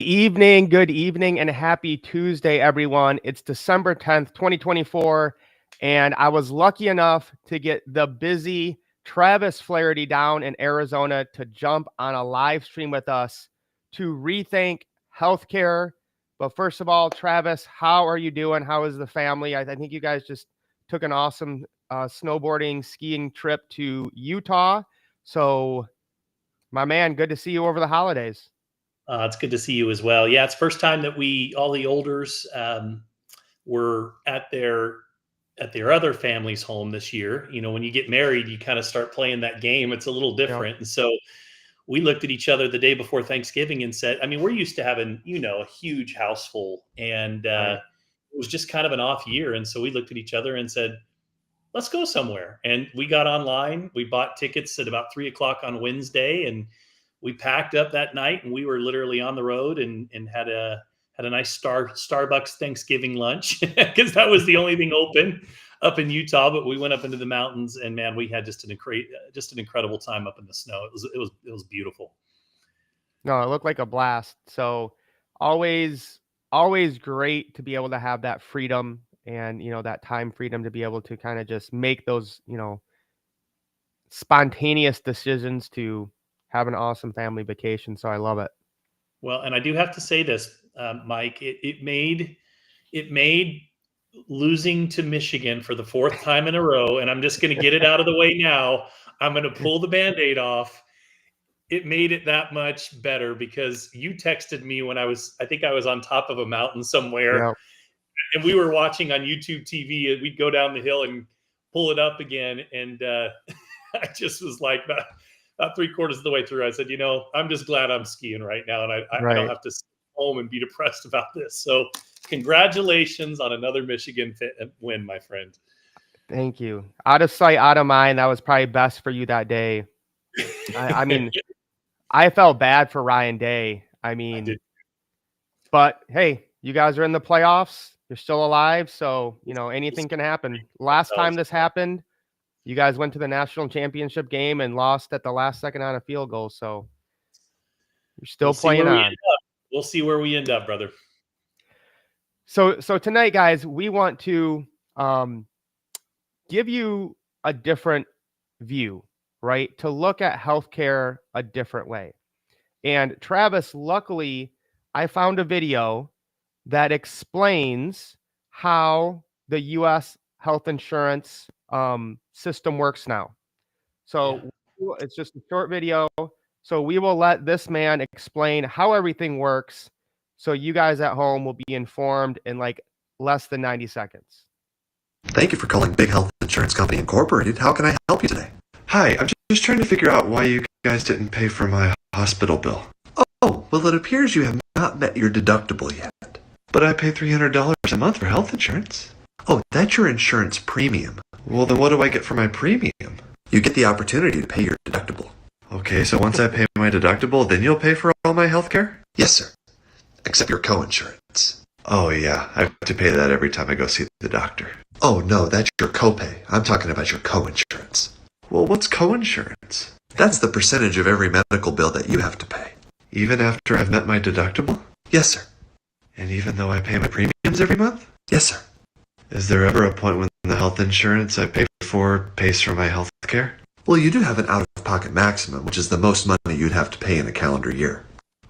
Good evening, and happy Tuesday, everyone. It's December 10th, 2024, and I was lucky enough to get the busy Travis Flaherty down in Arizona to jump on a live stream with us to Rethink Healthcare. But first of all, Travis, how are you doing? How is the family? I think you guys just took an awesome snowboarding, skiing trip to Utah. So, my man, good to see you over the holidays. It's good to see you as well. Yeah, it's first time that all the Olders, were at their other family's home this year. You know, when you get married, you kind of start playing that game. It's a little Yep. different. And so we looked at each other the day before Thanksgiving and said, I mean, we're used to having, a huge house full. And Right. it was just kind of an off year. And so we looked at each other and said, let's go somewhere. And we got online. We bought tickets at about 3 o'clock on Wednesday, and we packed up that night, and we were literally on the road and had a nice Starbucks Thanksgiving lunch because that was the only thing open up in Utah. But we went up into the mountains, and man, we had just an incredible time up in the snow. It was beautiful. No, it looked like a blast. So always, always great to be able to have that freedom and, that time freedom to be able to kind of just make those, spontaneous decisions to have an awesome family vacation. So I love it. Well, and I do have to say this, Mike. It made losing to Michigan for the fourth time in a row, and I'm just going to get it out of the way now. I'm going to pull the Band-Aid off. It made it that much better because you texted me when I think I was on top of a mountain somewhere, Yeah. and we were watching on YouTube TV, and we'd go down the hill and pull it up again. And I just was like, about 3/4 of the way through, I said, I'm just glad I'm skiing right now, and I don't Right. have to sit home and be depressed about this. So congratulations on another Michigan win, my friend. Thank you. Out of sight, out of mind. That was probably best for you that day. I mean, I felt bad for Ryan Day. I did. But hey, you guys are in the playoffs. You're still alive. So, anything can happen. Last time this happened, you guys went to the national championship game and lost at the last second on a field goal. So you're still playing on. We'll see where we end up, brother. So tonight, guys, we want to give you a different view, right? To look at healthcare a different way. And Travis, luckily, I found a video that explains how the U.S. health insurance system works now. So it's just a short video. So we will let this man explain how everything works. So you guys at home will be informed in like less than 90 seconds. Thank you for calling Big Health Insurance Company Incorporated. How can I help you today? Hi, I'm just trying to figure out why you guys didn't pay for my hospital bill. Oh, well, it appears you have not met your deductible yet. But I pay $300 a month for health insurance. Oh, that's your insurance premium. Well, then what do I get for my premium? You get the opportunity to pay your deductible. Okay, so once I pay my deductible, then you'll pay for all my health care? Yes, sir. Except your co-insurance. Oh, yeah, I have to pay that every time I go see the doctor. Oh, no, that's your copay. I'm talking about your co-insurance. Well, what's co-insurance? That's the percentage of every medical bill that you have to pay. Even after I've met my deductible? Yes, sir. And even though I pay my premiums every month? Yes, sir. Is there ever a point when the health insurance I pay for pays for my health care? Well, you do have an out-of-pocket maximum, which is the most money you'd have to pay in a calendar year.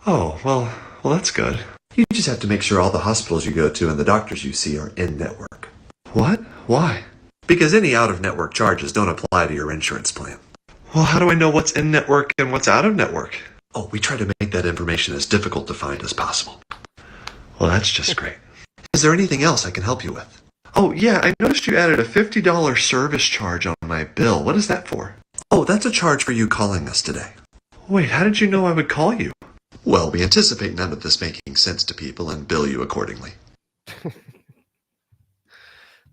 Oh, well, that's good. You just have to make sure all the hospitals you go to and the doctors you see are in-network. What? Why? Because any out-of-network charges don't apply to your insurance plan. Well, how do I know what's in-network and what's out-of-network? Oh, we try to make that information as difficult to find as possible. Well, that's just great. Is there anything else I can help you with? Oh, yeah, I noticed you added a $50 service charge on my bill. What is that for? Oh, that's a charge for you calling us today. Wait, how did you know I would call you? Well, we anticipate none of this making sense to people and bill you accordingly.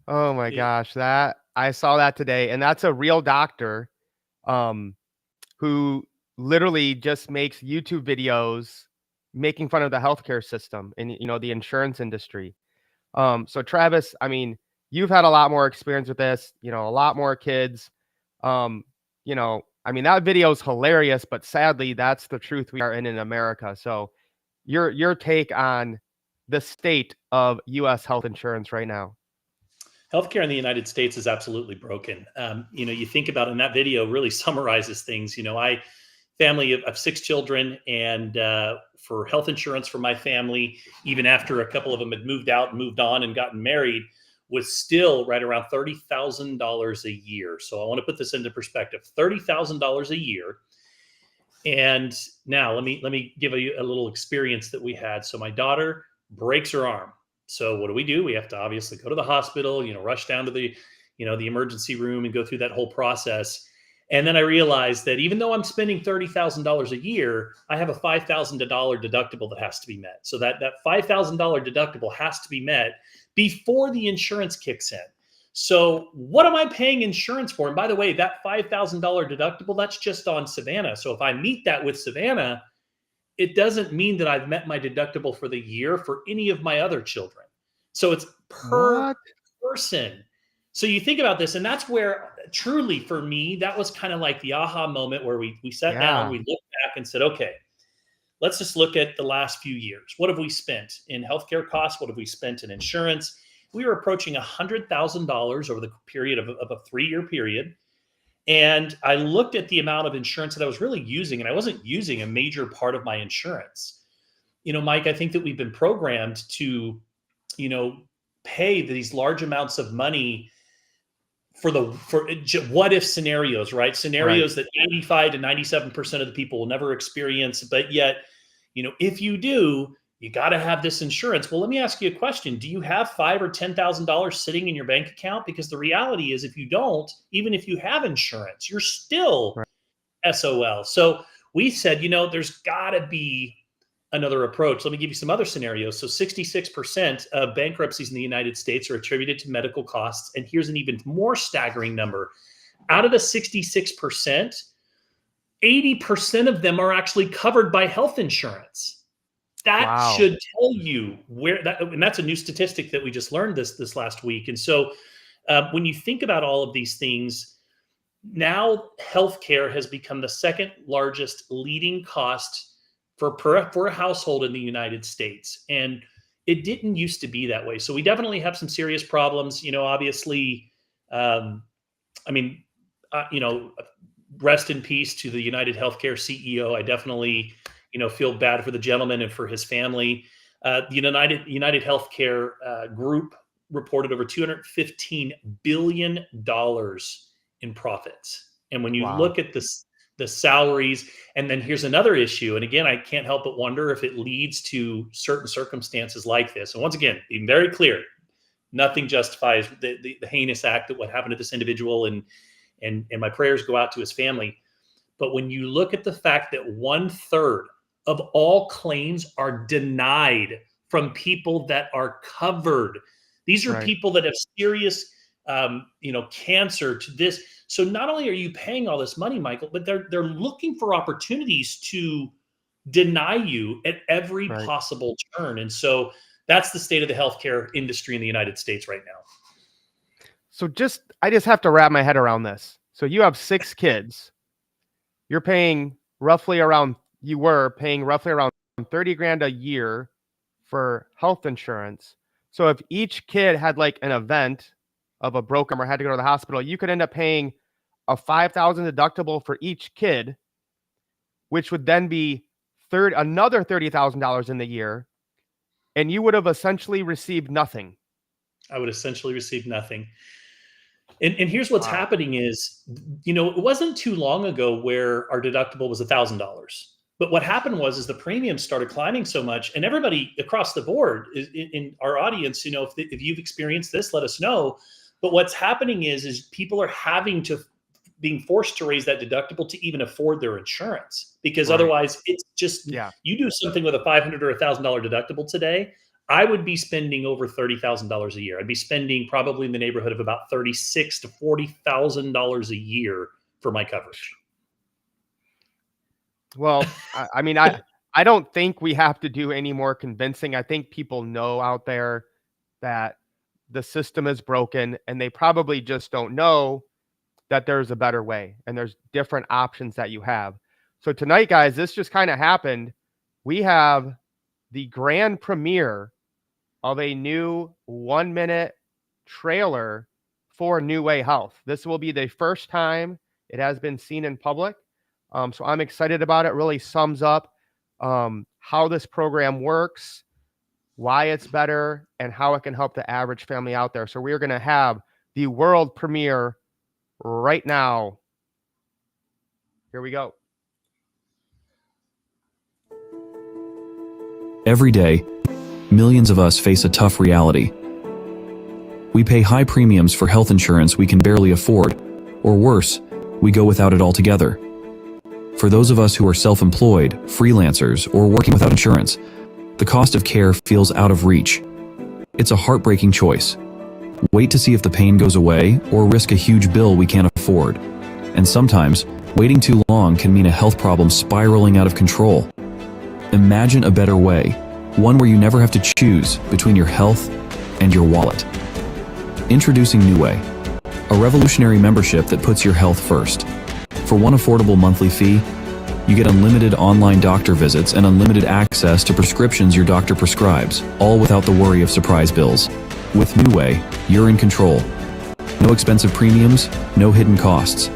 Oh my gosh, I saw that today, and that's a real doctor who literally just makes YouTube videos making fun of the healthcare system and the insurance industry. So Travis, I mean, you've had a lot more experience with this, a lot more kids. I mean, that video is hilarious, but sadly, that's the truth we are in America. So, your take on the state of U.S. health insurance right now. Healthcare in the United States is absolutely broken. You think about it, and that video really summarizes things. I family of 6 children, and for health insurance for my family, even after a couple of them had moved out and moved on and gotten married, was still right around $30,000 a year. So I want to put this into perspective: $30,000 a year. And now let me give you a little experience that we had. So my daughter breaks her arm. So what do? We have to obviously go to the hospital, rush down to the emergency room and go through that whole process. And then I realized that even though I'm spending $30,000 a year, I have a $5,000 deductible that has to be met. So that $5,000 deductible has to be met before the insurance kicks in. So what am I paying insurance for? And by the way, that $5,000 deductible, that's just on Savannah. So if I meet that with Savannah, it doesn't mean that I've met my deductible for the year for any of my other children. So it's per person. So you think about this, and that's where truly for me, that was kind of like the aha moment where we sat down, we looked back and said, okay, let's just look at the last few years. What have we spent in healthcare costs? What have we spent in insurance? We were approaching $100,000 over the period of a 3-year period. And I looked at the amount of insurance that I was really using, and I wasn't using a major part of my insurance. Mike, I think that we've been programmed to, pay these large amounts of money for what if scenarios, right? Scenarios that 85 to 97% of the people will never experience. But yet, if you do, you got to have this insurance. Well, let me ask you a question. Do you have $5,000 or $10,000 sitting in your bank account? Because the reality is, if you don't, even if you have insurance, you're still SOL. So we said, there's got to be another approach. Let me give you some other scenarios. So 66% of bankruptcies in the United States are attributed to medical costs. And here's an even more staggering number. Out of the 66%, 80% of them are actually covered by health insurance. That should tell you and that's a new statistic that we just learned this last week. And so when you think about all of these things, now healthcare has become the second largest leading cost for a household in the United States. And it didn't used to be that way. So we definitely have some serious problems, obviously. Rest in peace to the United Healthcare CEO. I definitely, feel bad for the gentleman and for his family. The United Healthcare group reported over $215 billion in profits. And when you look at the salaries, and then here's another issue. And again, I can't help but wonder if it leads to certain circumstances like this. And once again, being very clear, nothing justifies the heinous act of what happened to this individual, and my prayers go out to his family. But when you look at the fact that 1/3 of all claims are denied from people that are covered, these are people that have serious, cancer to this. So not only are you paying all this money, Michael, but they're looking for opportunities to deny you at every possible turn. And so that's the state of the healthcare industry in the United States right now. So I just have to wrap my head around this. So you have 6 kids. You were paying roughly around $30,000 a year for health insurance. So if each kid had like an event of a broken arm or had to go to the hospital, you could end up paying a $5,000 deductible for each kid, which would then be another $30,000 in the year, and you would have essentially received nothing. I would essentially receive nothing. And here's what's happening is, it wasn't too long ago where our deductible was $1,000. But what happened was the premiums started climbing so much, and everybody across the board in our audience, if you've experienced this, let us know. But what's happening is people are being forced to raise that deductible to even afford their insurance, because otherwise it's just, you do something with a $500 or $1,000 deductible today, I would be spending over $30,000 a year. I'd be spending probably in the neighborhood of about $36,000 to $40,000 a year for my coverage. Well, I don't think we have to do any more convincing. I think people know out there that the system is broken, and they probably just don't know that there's a better way and there's different options that you have. So tonight, guys, this just kind of happened. We have the grand premiere of a new 1-minute trailer for NuWay Health. This will be the first time it has been seen in public. So I'm excited about it. Really sums up how this program works, why it's better, and how it can help the average family out there. So we're going to have the world premiere right now. Here we go. Every day, millions of us face a tough reality. We pay high premiums for health insurance we can barely afford, or worse, we go without it altogether. For those of us who are self-employed, freelancers, or working without insurance, the cost of care feels out of reach. It's a heartbreaking choice. Wait to see if the pain goes away, or risk a huge bill we can't afford. And sometimes, waiting too long can mean a health problem spiraling out of control. Imagine a better way, one where you never have to choose between your health and your wallet. Introducing NuWay, a revolutionary membership that puts your health first. For one affordable monthly fee, you get unlimited online doctor visits and unlimited access to prescriptions your doctor prescribes, all without the worry of surprise bills. With NuWay, you're in control. No expensive premiums, no hidden costs.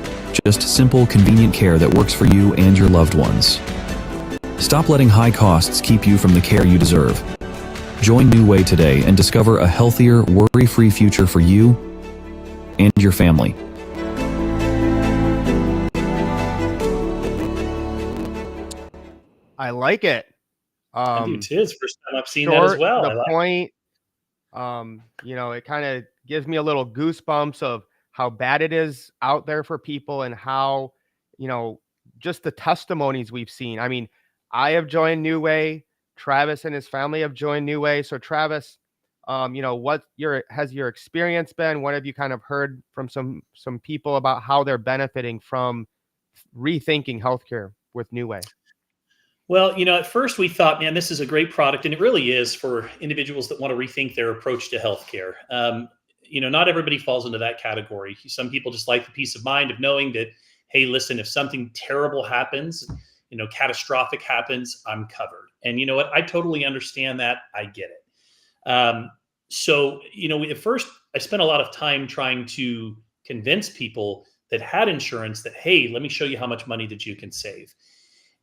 Just simple, convenient care that works for you and your loved ones. Stop letting high costs keep you from the care you deserve. Join NuWay today and discover a healthier, worry-free future for you and your family. I like it. I do too. It's the first time I've seen that as well. The point, it kind of gives me a little goosebumps of how bad it is out there for people and how, just the testimonies we've seen. I mean, I have joined NuWay. Travis and his family have joined NuWay. So Travis, what has your experience been? What have you kind of heard from some people about how they're benefiting from rethinking healthcare with NuWay? Well, at first we thought, man, this is a great product, and it really is for individuals that want to rethink their approach to healthcare. Not everybody falls into that category. Some people just like the peace of mind of knowing that, hey, listen, if something terrible happens, catastrophic happens, I'm covered. And you know what? I totally understand that. I get it. At first I spent a lot of time trying to convince people that had insurance that, hey, let me show you how much money that you can save.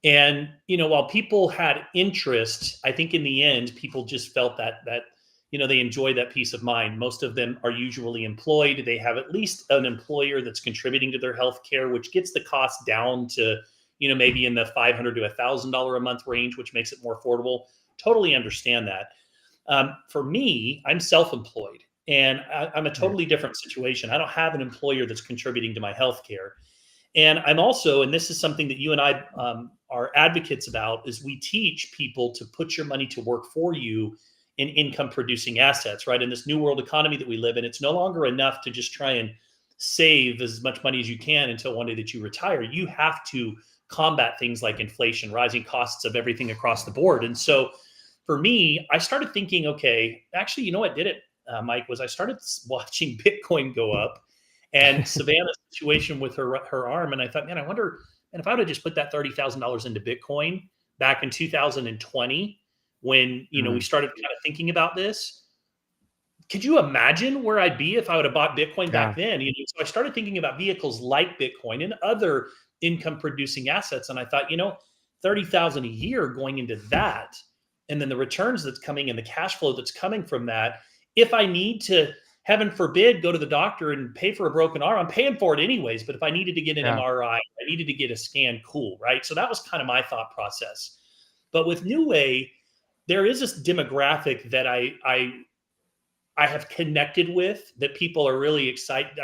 And, while people had interest, I think in the end, people just felt that they enjoy that peace of mind. Most of them are usually employed. They have at least an employer that's contributing to their health care, which gets the cost down to, maybe in the $500 to $1,000 a month range, which makes it more affordable. Totally understand that. For me, I'm self-employed, and I'm a totally different situation. I don't have an employer that's contributing to my health care. And I'm also, and this is something that you and I are advocates about, is we teach people to put your money to work for you in income producing assets, right? In this new world economy that we live in, it's no longer enough to just try and save as much money as you can until one day that you retire. You have to combat things like inflation, rising costs of everything across the board. And so for me, I started thinking, okay, actually, you know what did it, Mike, was I started watching Bitcoin go up and Savannah's situation with her arm. And I thought, man, I wonder, and if I would have just put that $30,000 into Bitcoin back in 2020, when, we started kind of thinking about this, could you imagine where I'd be if I would have bought Bitcoin back then? So I started thinking about vehicles like Bitcoin and other income producing assets. And I thought, 30,000 a year going into that, and then the returns that's coming and the cash flow that's coming from that. If I need to, heaven forbid, go to the doctor and pay for a broken arm, I'm paying for it anyways. But if I needed to get an MRI, I needed to get a scan, cool, right? So that was kind of my thought process. But with NuWay, there is this demographic that I have connected with, that people are really excited.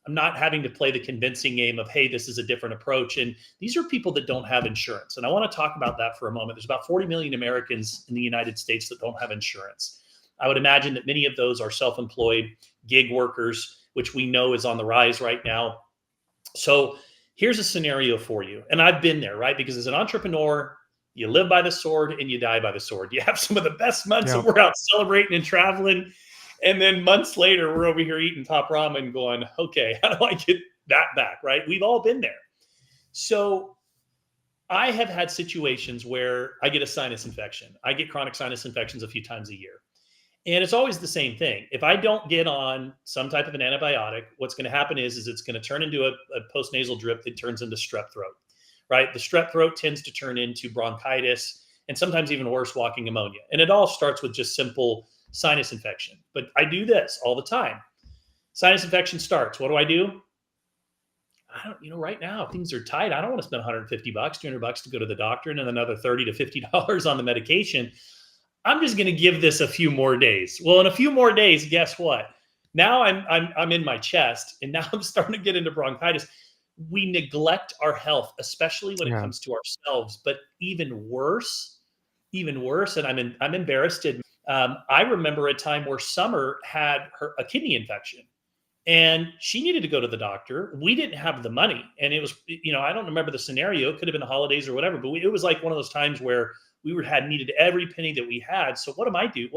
I'm not having to play the convincing game of, hey, this is a different approach. And these are people that don't have insurance. And I want to talk about that for a moment. There's about 40 million Americans in the United States that don't have insurance. I would imagine that many of those are self-employed gig workers, which we know is on the rise right now. So here's a scenario for you. And I've been there, right? Because as an entrepreneur, you live by the sword and you die by the sword. You have some of the best months that we're out celebrating and traveling. And then months later, we're over here eating top ramen going, okay, how do I get that back, right? We've all been there. So I have had situations where I get a sinus infection. I get chronic sinus infections a few times a year. And it's always the same thing. If I don't get on some type of an antibiotic, what's going to happen is it's going to turn into a postnasal drip that turns into strep throat, right? The strep throat tends to turn into bronchitis and sometimes even worse, walking pneumonia. And it all starts with just simple sinus infection. But I do this all the time. Sinus infection starts. What do? I don't, right now things are tight. I don't want to spend $150, $200 to go to the doctor and then another $30 to $50 on the medication. I'm just going to give this a few more days. Well, in a few more days, guess what? Now I'm in my chest, and now I'm starting to get into bronchitis. We neglect our health, especially when it comes to ourselves. But even worse, and I'm embarrassed to admit, I remember a time where Summer had a kidney infection, and she needed to go to the doctor. We didn't have the money, and it was, I don't remember the scenario. It could have been the holidays or whatever, but it was like one of those times where we needed every penny that we had. So what do I do?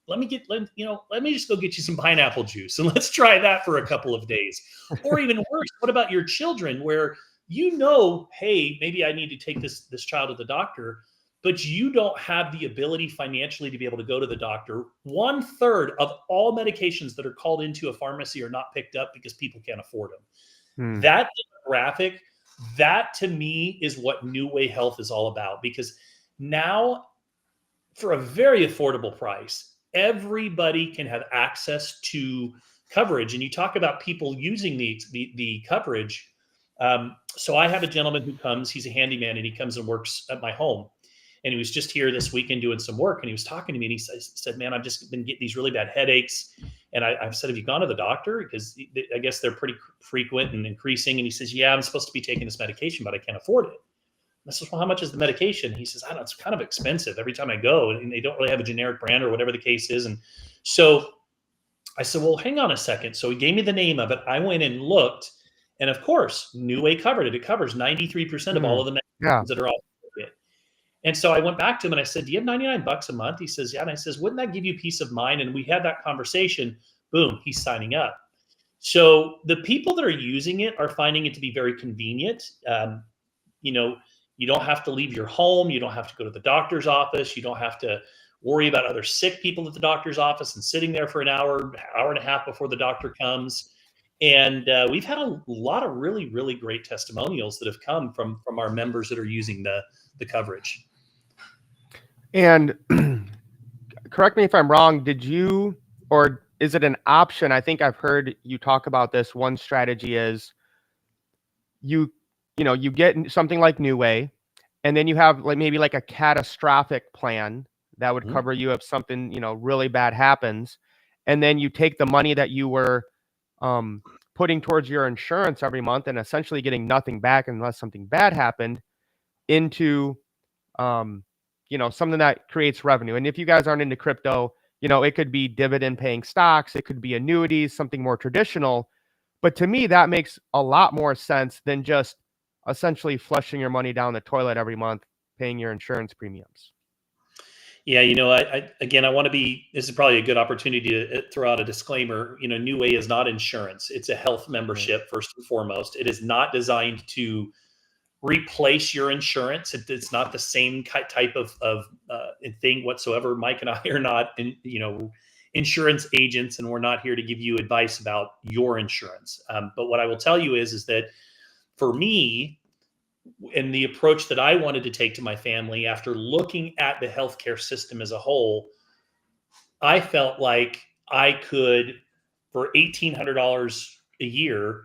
Let me just go get you some pineapple juice and let's try that for a couple of days. Or even worse, what about your children where hey, maybe I need to take this child to the doctor, but you don't have the ability financially to be able to go to the doctor. 1/3 of all medications that are called into a pharmacy are not picked up because people can't afford them. That demographic, that to me is what NuWay Health is all about, because now for a very affordable price, everybody can have access to coverage. And you talk about people using the coverage. So I have a gentleman who comes, he's a handyman, and he comes and works at my home. And he was just here this weekend doing some work, and he was talking to me, and he said, man, I've just been getting these really bad headaches. And I said, have you gone to the doctor? Because I guess they're pretty frequent and increasing. And he says, yeah, I'm supposed to be taking this medication, but I can't afford it. I said, well, how much is the medication? He says, I don't know, it's kind of expensive every time I go, and they don't really have a generic brand or whatever the case is. And so I said, well, hang on a second. So he gave me the name of it. I went and looked, and of course, NuWay covered it. It covers 93% of all of the medications that are all it. And so I went back to him and I said, do you have $99 a month? He says, yeah. And I says, wouldn't that give you peace of mind? And we had that conversation. Boom, he's signing up. So the people that are using it are finding it to be very convenient. You don't have to leave your home. You don't have to go to the doctor's office. You don't have to worry about other sick people at the doctor's office and sitting there for an hour and a half before the doctor comes. And we've had a lot of really, really great testimonials that have come from our members that are using the coverage. And correct me if I'm wrong, or is it an option? I think I've heard you talk about this. One strategy is you get something like NuWay, and then you have maybe a catastrophic plan that would cover you if something, really bad happens. And then you take the money that you were putting towards your insurance every month and essentially getting nothing back unless something bad happened into, something that creates revenue. And if you guys aren't into crypto, it could be dividend paying stocks, it could be annuities, something more traditional. But to me, that makes a lot more sense than just essentially flushing your money down the toilet every month, paying your insurance premiums. Yeah, I want to be, this is probably a good opportunity to throw out a disclaimer. NuWay is not insurance. It's a health membership, first and foremost. It is not designed to replace your insurance. It's not the same type of thing whatsoever. Mike and I are not, insurance agents, and we're not here to give you advice about your insurance. But what I will tell you is that for me, and the approach that I wanted to take to my family after looking at the healthcare system as a whole, I felt like I could, for $1,800 a year,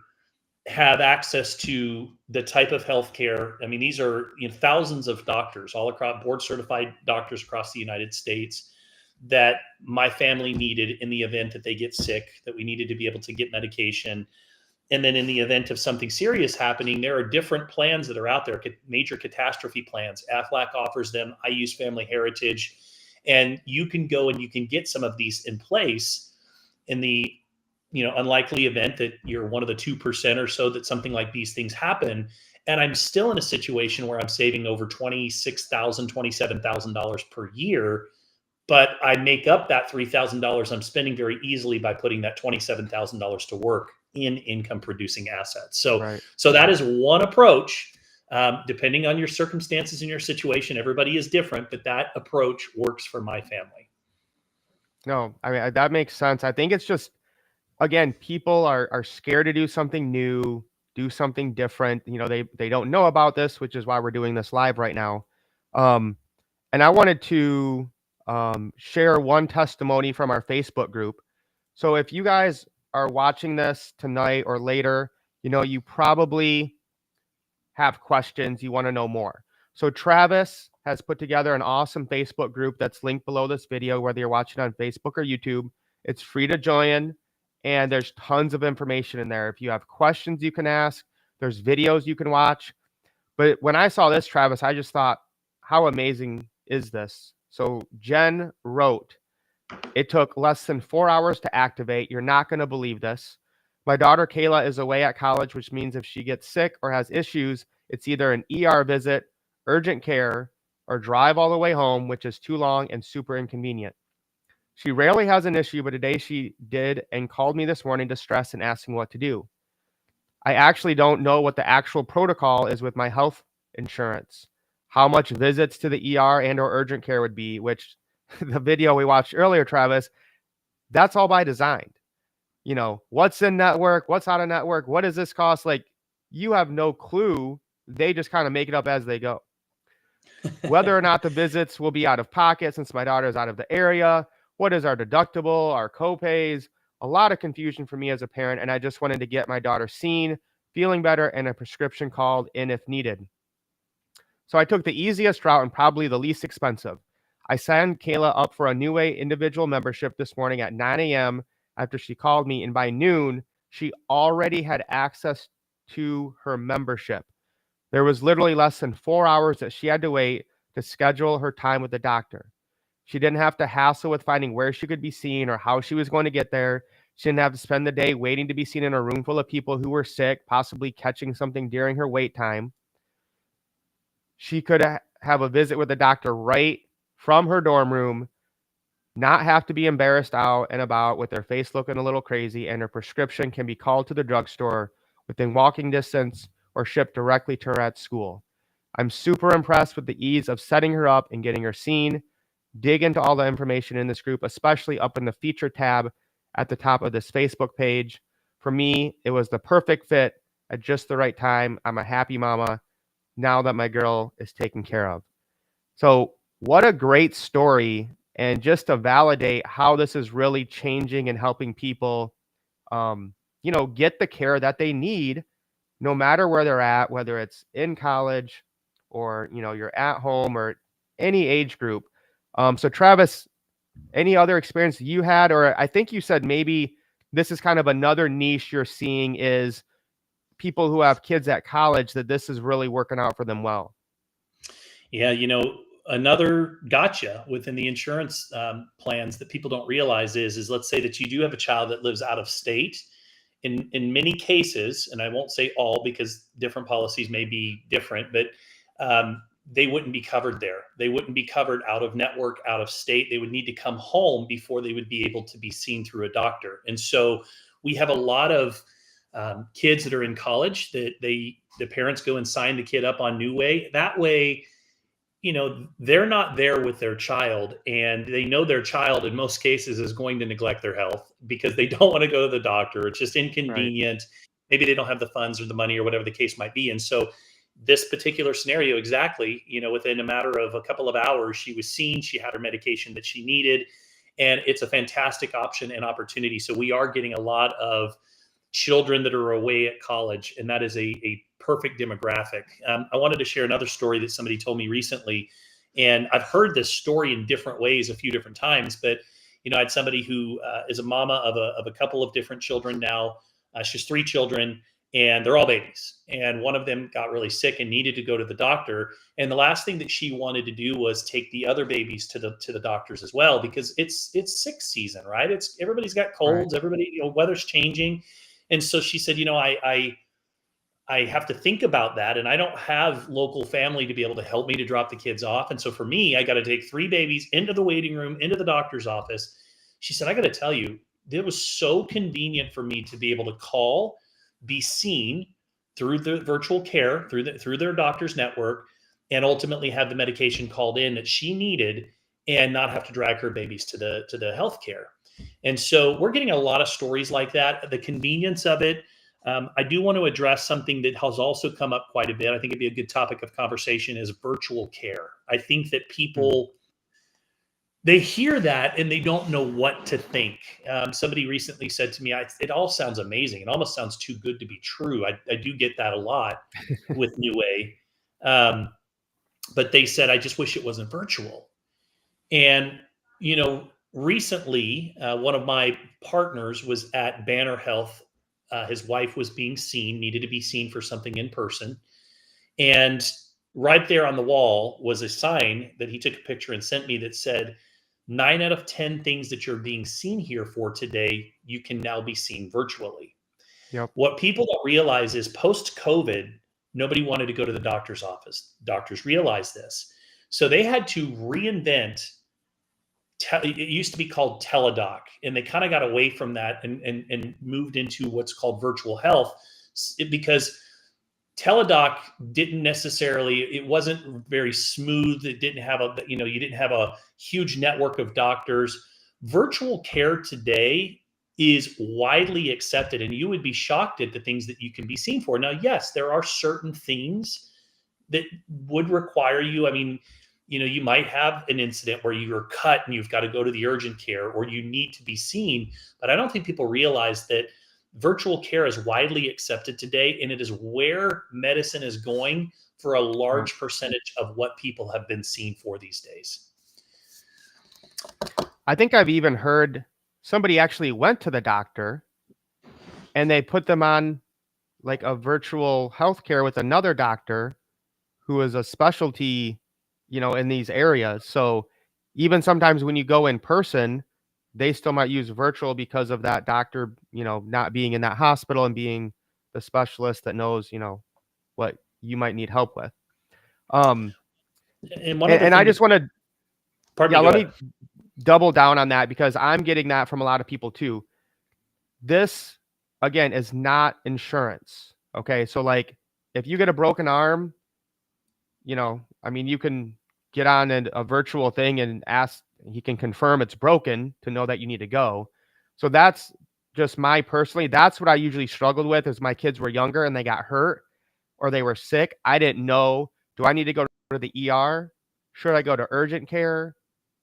have access to the type of healthcare. I mean, these are thousands of doctors all across, board certified doctors across the United States, that my family needed in the event that they get sick, that we needed to be able to get medication. And then in the event of something serious happening, there are different plans that are out there, major catastrophe plans. Aflac offers them. I use Family Heritage. And you can go and you can get some of these in place in the unlikely event that you're one of the 2% or so that something like these things happen. And I'm still in a situation where I'm saving over $26,000, $27,000 per year. But I make up that $3,000 I'm spending very easily by putting that $27,000 to work in income producing assets. So that is one approach Depending on your circumstances and your situation, everybody is different, but that approach works for my family. No, I mean, that makes sense. I think it's just, again, people are scared to do something new, do something different. You know, they don't know about this, which is why we're doing this live right now. Um, and I wanted to share one testimony from our Facebook group. So if you guys are watching this tonight or later, you know, you probably have questions, you want to know more. So Travis has put together an awesome Facebook group that's linked below this video, whether you're watching on Facebook or YouTube. It's free to join, and there's tons of information in there. If you have questions, you can ask. There's videos you can watch. But when I saw this, Travis, I just thought, how amazing is this? So Jen wrote, it took less than 4 hours to activate. You're not going to believe this. My daughter Kayla is away at college, which means if she gets sick or has issues, it's either an ER visit, urgent care, or drive all the way home, which is too long and super inconvenient. She rarely has an issue, but today she did and called me this morning distressed and asking what to do. I actually don't know what the actual protocol is with my health insurance, how much visits to the ER and or urgent care would be, which the video we watched earlier, Travis, that's all by design. You know, what's in network, what's out of network, what does this cost? Like, you have no clue. They just kind of make it up as they go. Whether or not the visits will be out of pocket since my daughter is out of the area, what is our deductible, our copays, a lot of confusion for me as a parent. And I just wanted to get my daughter seen, feeling better, and a prescription called in if needed. So I took the easiest route and probably the least expensive. I signed Kayla up for a NuWay individual membership this morning at 9 a.m. after she called me, and by noon, she already had access to her membership. There was literally less than 4 hours that she had to wait to schedule her time with the doctor. She didn't have to hassle with finding where she could be seen or how she was going to get there. She didn't have to spend the day waiting to be seen in a room full of people who were sick, possibly catching something during her wait time. She could have a visit with the doctor right from her dorm room, not have to be embarrassed out and about with their face looking a little crazy, and her prescription can be called to the drugstore within walking distance or shipped directly to her at school. I'm super impressed with the ease of setting her up and getting her seen. Dig into all the information in this group, especially up in the feature tab at the top of this Facebook page. For me, it was the perfect fit at just the right time. I'm a happy mama now that my girl is taken care of. So what a great story. And just to validate how this is really changing and helping people, you know, get the care that they need, no matter where they're at, whether it's in college or, you know, you're at home or any age group. So Travis, any other experience you had, or I think you said maybe this is kind of another niche you're seeing is people who have kids at college, that this is really working out for them well. Yeah, another gotcha within the insurance plans that people don't realize is let's say that you do have a child that lives out of state. In many cases, and I won't say all because different policies may be different, but they wouldn't be covered there. They wouldn't be covered out of network, out of state. They would need to come home before they would be able to be seen through a doctor. And so we have a lot of kids that are in college that the parents go and sign the kid up on NuWay. That way, they're not there with their child, and they know their child in most cases is going to neglect their health because they don't want to go to the doctor. It's just inconvenient. Right. Maybe they don't have the funds or the money or whatever the case might be. And so this particular scenario, exactly, within a matter of a couple of hours, she was seen, she had her medication that she needed, and it's a fantastic option and opportunity. So we are getting a lot of children that are away at college, and that is a perfect demographic. I wanted to share another story that somebody told me recently, and I've heard this story in different ways a few different times, but I had somebody who is a mama of a couple of different children now. She has 3 children, and they're all babies. And one of them got really sick and needed to go to the doctor. And the last thing that she wanted to do was take the other babies to the doctors as well, because it's sick season, right? Everybody's got colds, right. Everybody, weather's changing. And so she said, I have to think about that, and I don't have local family to be able to help me to drop the kids off. And so for me, I got to take 3 babies into the waiting room, into the doctor's office. She said, I got to tell you, it was so convenient for me to be able to call, be seen, through the virtual care, through their doctor's network, and ultimately have the medication called in that she needed and not have to drag her babies to the healthcare. And so we're getting a lot of stories like that. The convenience of it. I do want to address something that has also come up quite a bit. I think it'd be a good topic of conversation is virtual care. I think that people, they hear that and they don't know what to think. Somebody recently said to me, it all sounds amazing. It almost sounds too good to be true. I do get that a lot with NuWay. But they said, I just wish it wasn't virtual. And, recently, one of my partners was at Banner Health. His wife was being seen, needed to be seen for something in person. And right there on the wall was a sign that he took a picture and sent me that said, 9 out of 10 things that you're being seen here for today, you can now be seen virtually. Yep. What people don't realize is post-COVID, nobody wanted to go to the doctor's office. Doctors realized this. So they had to reinvent. It used to be called teledoc, and they kind of got away from that and moved into what's called virtual health because teledoc didn't necessarily, it wasn't very smooth. It didn't have you didn't have a huge network of doctors. Virtual care today is widely accepted, and you would be shocked at the things that you can be seen for. Now, yes, there are certain things that would require you. I mean, you might have an incident where you're cut and you've got to go to the urgent care or you need to be seen. But I don't think people realize that virtual care is widely accepted today, and it is where medicine is going for a large percentage of what people have been seen for these days. I think I've even heard somebody actually went to the doctor and they put them on like a virtual healthcare with another doctor who is a specialty, in these areas. So even sometimes when you go in person, they still might use virtual because of that doctor, not being in that hospital and being the specialist that knows, what you might need help with. And I just want to, let me ahead. double down on that because I'm getting that from a lot of people too. This, again, is not insurance. Okay. So like if you get a broken arm, you can get on a virtual thing and ask, he can confirm it's broken to know that you need to go. So that's just that's what I usually struggled with as my kids were younger and they got hurt or they were sick. I didn't know, do I need to go to the ER? Should I go to urgent care?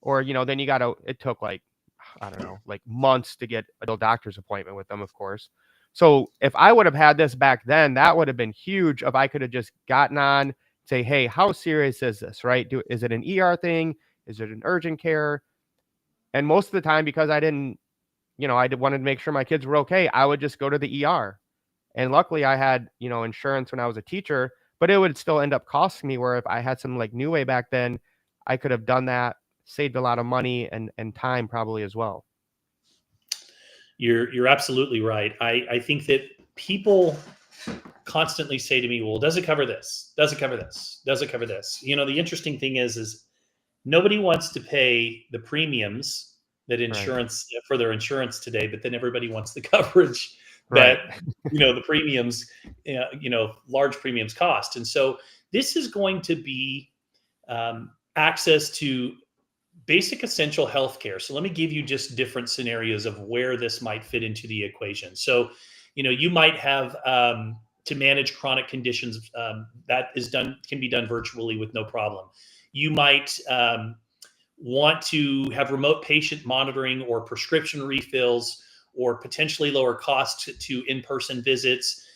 Or, then it took like, I don't know, like months to get a doctor's appointment with them, of course. So if I would have had this back then, that would have been huge if I could have just gotten on, say, hey, how serious is this, right? Is it an ER thing? Is it an urgent care? And most of the time, because I didn't, I wanted to make sure my kids were okay, I would just go to the ER. And luckily I had, insurance when I was a teacher, but it would still end up costing me, where if I had something like NuWay back then, I could have done that, saved a lot of money and time probably as well. You're absolutely right. I think that people constantly say to me, well, does it cover this? Does it cover this? Does it cover this? The interesting thing is nobody wants to pay the premiums that insurance for their insurance today, but then everybody wants the coverage that, the premiums, large premiums cost. And so this is going to be access to basic essential healthcare. So let me give you just different scenarios of where this might fit into the equation. So, you might have to manage chronic conditions can be done virtually with no problem. You might want to have remote patient monitoring or prescription refills, or potentially lower costs to in-person visits,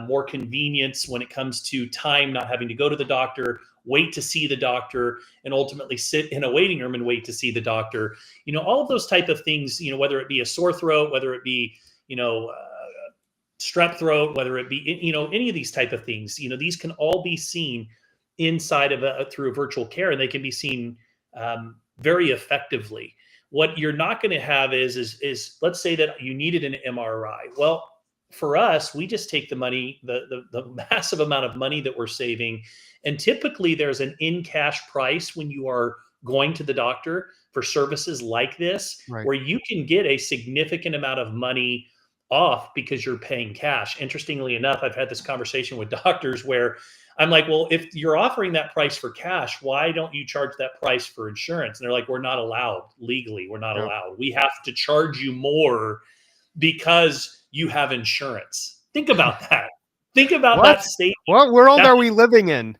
more convenience when it comes to time, not having to go to the doctor, wait to see the doctor, and ultimately sit in a waiting room and wait to see the doctor. All of those type of things, whether it be a sore throat, whether it be, strep throat, whether it be, any of these type of things, these can all be seen inside of through a virtual care, and they can be seen very effectively. What you're not going to have is let's say that you needed an MRI. Well, for us, we just take the money, the massive amount of money that we're saving, and typically there's an in-cash price when you are going to the doctor for services like this, where you can get a significant amount of money off because you're paying cash. Interestingly enough, I've had this conversation with doctors where I'm like, well, if you're offering that price for cash, why don't you charge that price for insurance? And they're like, we're not allowed legally. We're not Yep. allowed. We have to charge you more because you have insurance. Think about that. Think about What? that statement. What world That are we living in?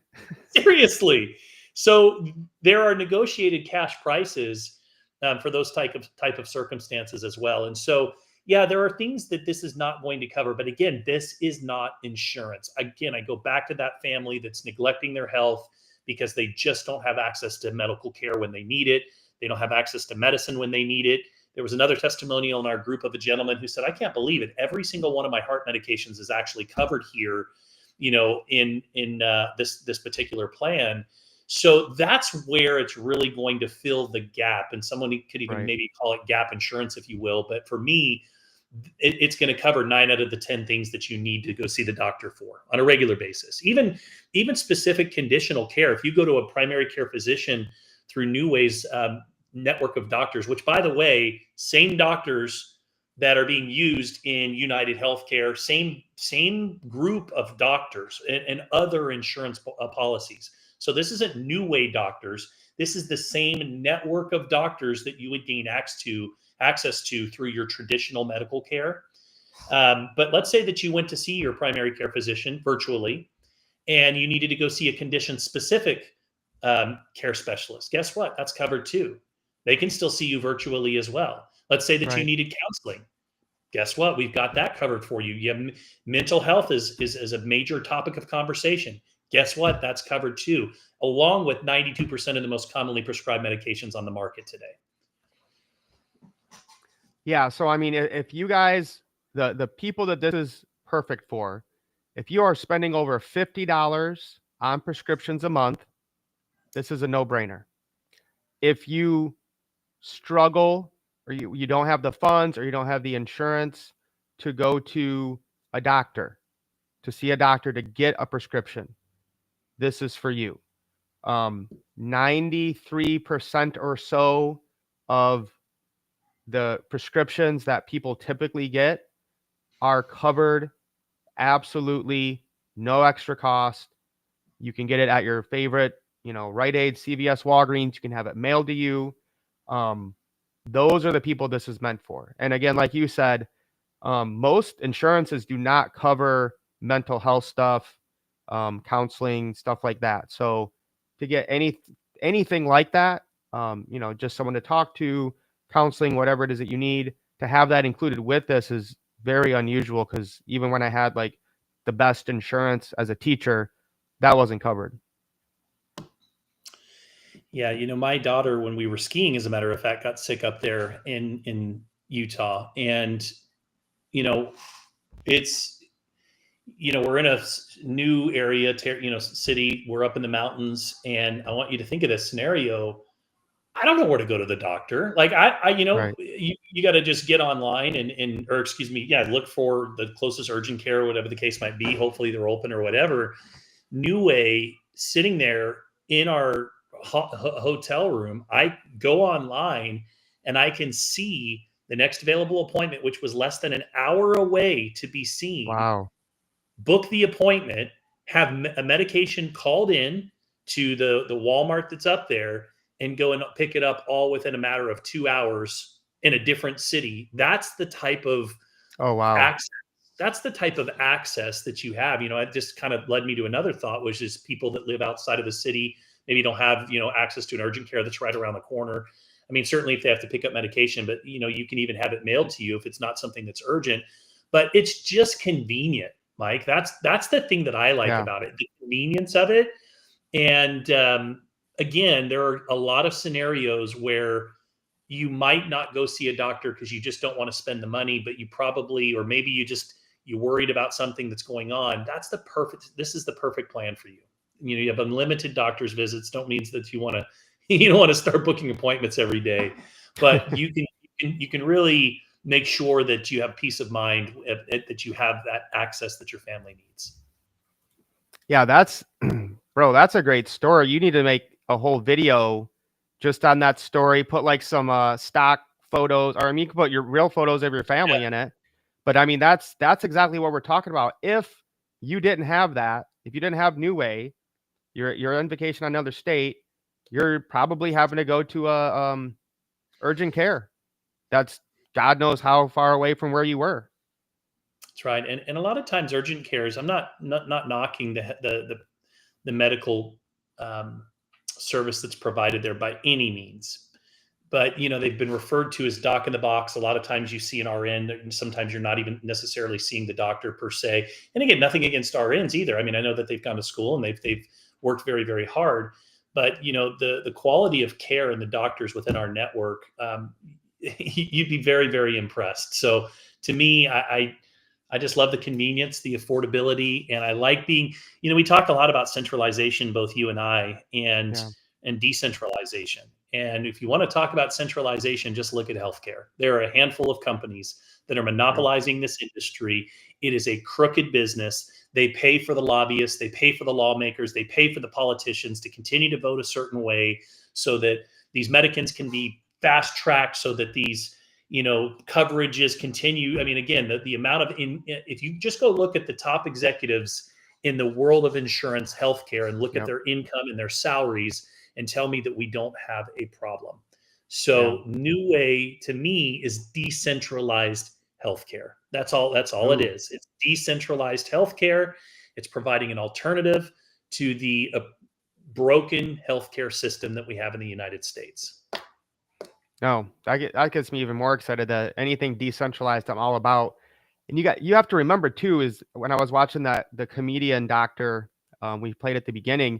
seriously. So there are negotiated cash prices for those type of circumstances as well. And so, yeah, there are things that this is not going to cover. But again, this is not insurance. Again, I go back to that family that's neglecting their health because they just don't have access to medical care when they need it. They don't have access to medicine when they need it. There was another testimonial in our group of a gentleman who said, I can't believe it. Every single one of my heart medications is actually covered here, in this particular plan. So that's where it's really going to fill the gap. And someone could even Right. maybe call it gap insurance, if you will. But for me, it's going to cover 9 out of the 10 things that you need to go see the doctor for on a regular basis. Even specific conditional care. If you go to a primary care physician through NuWay's network of doctors, which, by the way, same doctors that are being used in United Healthcare, same group of doctors and other insurance policies. So this isn't NuWay doctors. This is the same network of doctors that you would gain access to through your traditional medical care. But let's say that you went to see your primary care physician virtually, and you needed to go see a condition-specific care specialist. Guess what? That's covered too. They can still see you virtually as well. Let's say that you Right. needed counseling. Guess what? We've got that covered for you. You have mental health is a major topic of conversation. Guess what? That's covered too, along with 92% of the most commonly prescribed medications on the market today. Yeah. So, I mean, if you guys, the people that this is perfect for, if you are spending over $50 on prescriptions a month, this is a no-brainer. If you struggle or you don't have the funds or you don't have the insurance to go to a doctor, to see a doctor to get a prescription, this is for you. 93% or so of the prescriptions that people typically get are covered, absolutely no extra cost. You can get it at your favorite, Rite Aid, CVS, Walgreens. You can have it mailed to you. Those are the people this is meant for. And again, like you said, most insurances do not cover mental health stuff, counseling, stuff like that. So to get anything like that, just someone to talk to, counseling, whatever it is that you need, to have that included with this is very unusual, because even when I had like the best insurance as a teacher, that wasn't covered. Yeah, my daughter, when we were skiing, as a matter of fact, got sick up there in Utah, and it's we're in a new area, city. We're up in the mountains, and I want you to think of this scenario. I don't know where to go to the doctor. Like Right. you got to just get online or excuse me, yeah, look for the closest urgent care, whatever the case might be. Hopefully they're open or whatever. NuWay, sitting there in our hotel room, I go online and I can see the next available appointment, which was less than an hour away to be seen. Wow. Book the appointment, have a medication called in to the Walmart that's up there, and go and pick it up all within a matter of 2 hours in a different city. That's the type of Oh, wow. access. That's the type of access that you have. It just kind of led me to another thought, which is people that live outside of the city, maybe don't have, access to an urgent care that's right around the corner. I mean, certainly if they have to pick up medication, but you can even have it mailed to you if it's not something that's urgent. But it's just convenient, Mike. That's the thing that I like about it, the convenience of it. And again, there are a lot of scenarios where you might not go see a doctor because you just don't want to spend the money, but you probably, or maybe you're worried about something that's going on. This is the perfect plan for you. You have unlimited doctor's visits. Don't mean that you don't want to start booking appointments every day, but you can really make sure that you have peace of mind, that you have that access that your family needs. Yeah, bro, that's a great story. You need to make a whole video just on that story. Put like some stock photos, or I mean, you can put your real photos of your family in it. But I mean, that's exactly what we're talking about. If you didn't have that, if you didn't have NuWay, you're on vacation in another state, you're probably having to go to a urgent care. That's God knows how far away from where you were. That's right. And a lot of times urgent cares, I'm not knocking the medical service that's provided there by any means. But they've been referred to as doc in the box. A lot of times you see an RN, and sometimes you're not even necessarily seeing the doctor per se. And again, nothing against RNs either. I mean, I know that they've gone to school and they've worked very, very hard. But the quality of care and the doctors within our network, you'd be very, very impressed. So to me, I just love the convenience, the affordability, and I like being. We talk a lot about centralization, both you and I, and decentralization. And if you want to talk about centralization, just look at healthcare. There are a handful of companies that are monopolizing this industry. It is a crooked business. They pay for the lobbyists, they pay for the lawmakers, they pay for the politicians to continue to vote a certain way so that these medicines can be fast tracked, so that these coverages continue. I mean, again, the amount of if you just go look at the top executives in the world of insurance, healthcare, and look at their income and their salaries, and tell me that we don't have a problem. So NuWay to me is decentralized healthcare. That's all it is. It's decentralized healthcare. It's providing an alternative to the broken healthcare system that we have in the United States. No, that gets me even more excited. That anything decentralized, I'm all about. And you have to remember too, is when I was watching the comedian doctor, we played at the beginning,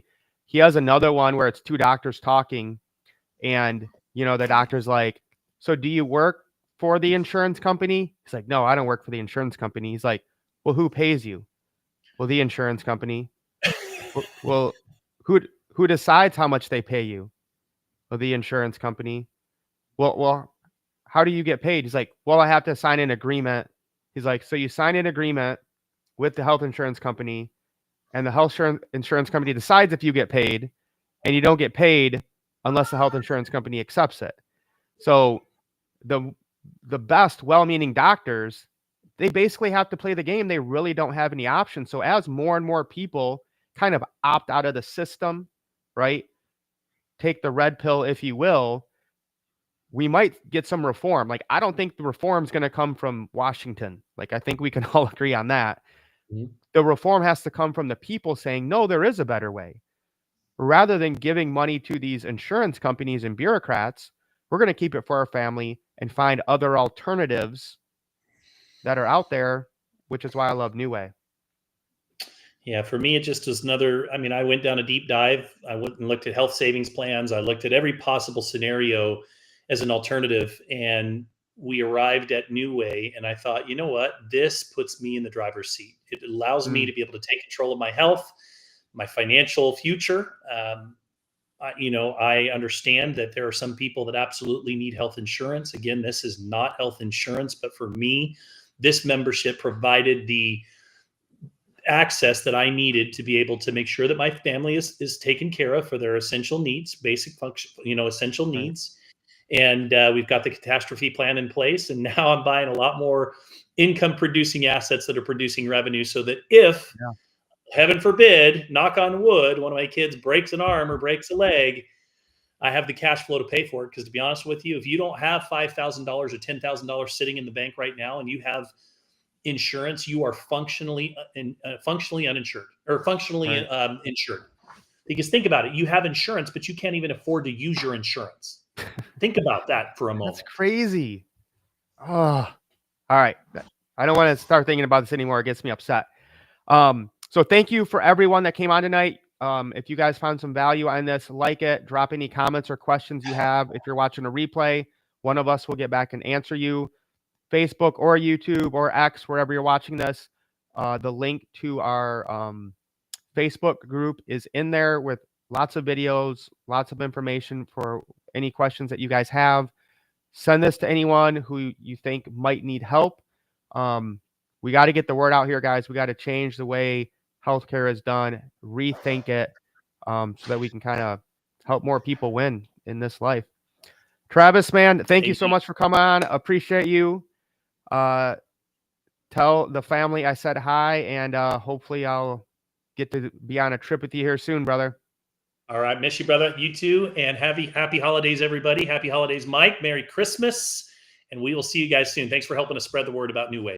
he has another one where it's two doctors talking, and the doctor's like, "So do you work for the insurance company?" He's like, "No, I don't work for the insurance company." He's like, "Well, who pays you?" "Well, the insurance company." "Well, who decides how much they pay you?" "Well, the insurance company." Well, how do you get paid?" He's like, "Well, I have to sign an agreement." He's like, "So you sign an agreement with the health insurance company, and the health insurance company decides if you get paid, and you don't get paid unless the health insurance company accepts it." So the best well-meaning doctors, they basically have to play the game. They really don't have any options. So as more and more people kind of opt out of the system, right? Take the red pill, if you will, we might get some reform. Like, I don't think the reform is going to come from Washington. Like, I think we can all agree on that. Mm-hmm. The reform has to come from the people saying, no, there is a better way. Rather than giving money to these insurance companies and bureaucrats, we're going to keep it for our family and find other alternatives that are out there, which is why I love NuWay. Yeah, for me, it just was another. I mean, I went down a deep dive. I went and looked at health savings plans. I looked at every possible scenario as an alternative, and we arrived at NuWay. And I thought, you know what? This puts me in the driver's seat. It allows me to be able to take control of my health, my financial future. I understand that there are some people that absolutely need health insurance. Again, this is not health insurance, but for me, this membership provided the access that I needed to be able to make sure that my family is taken care of for their essential needs, basic function, essential needs. And we've got the catastrophe plan in place. And now I'm buying a lot more income producing assets that are producing revenue, so that if, heaven forbid, knock on wood, one of my kids breaks an arm or breaks a leg, I have the cash flow to pay for it. Because to be honest with you, if you don't have $5,000 or $10,000 sitting in the bank right now, and you have insurance, you are functionally uninsured, or functionally insured. Because think about it, you have insurance, but you can't even afford to use your insurance. Think about that for a moment. That's crazy. Oh, all right. I don't want to start thinking about this anymore. It gets me upset. So thank you for everyone that came on tonight. If you guys found some value on this, like it, drop any comments or questions you have. If you're watching a replay, one of us will get back and answer you. Facebook or YouTube or X, wherever you're watching this. The link to our Facebook group is in there with lots of videos, lots of information for any questions that you guys have. Send this to anyone who you think might need help. We got to get the word out here, guys. We got to change the way healthcare is done, rethink it, so that we can kind of help more people win in this life. Travis, man, thank you so much for coming on. Appreciate you. tell the family I said hi, and hopefully I'll get to be on a trip with you here soon, brother. All right. Miss you, brother. You too. And happy holidays, everybody. Happy holidays, Mike. Merry Christmas. And we will see you guys soon. Thanks for helping us spread the word about NuWay.